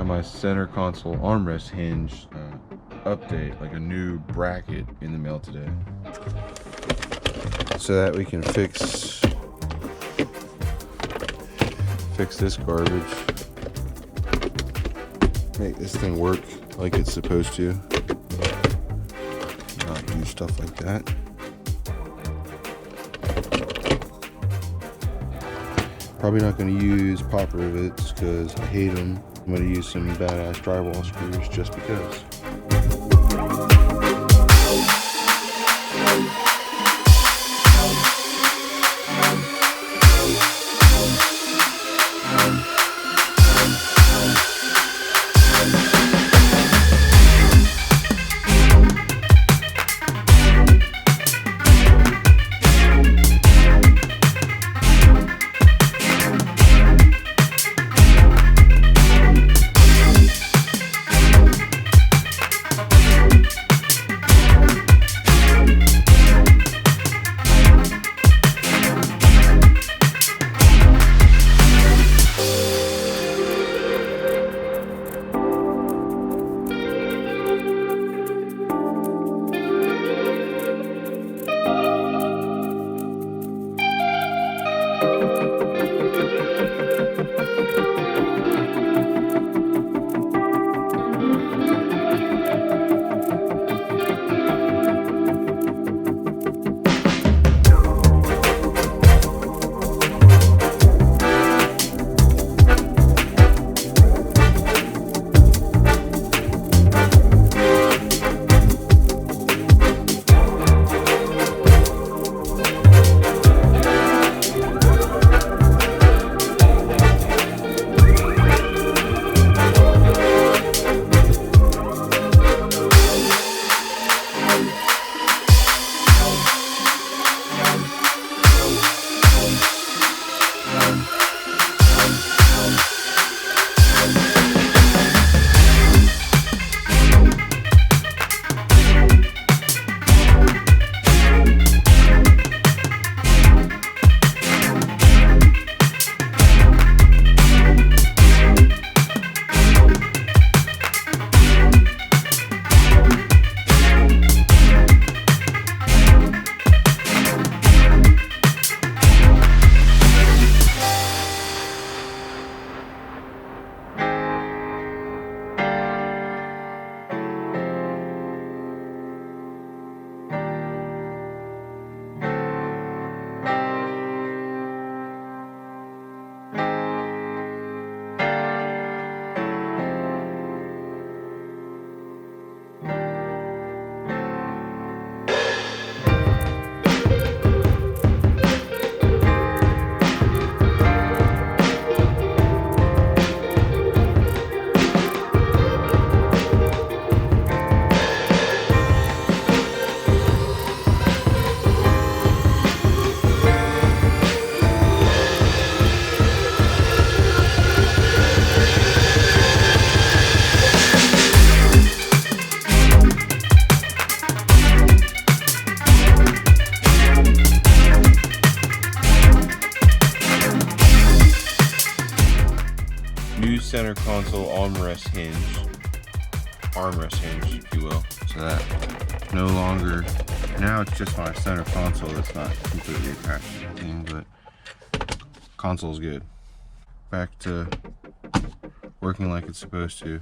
my center console armrest hinge update, like a new bracket, in the mail today, so that we can fix this garbage, make this thing work like it's supposed to, not do stuff like that. Probably not going to use pop rivets because I hate them. I'm going to use some badass drywall screws just because. New center console armrest hinge, if you will, so that no longer, now it's just my center console that's not completely attached to anything, but console's good. Back to working like it's supposed to.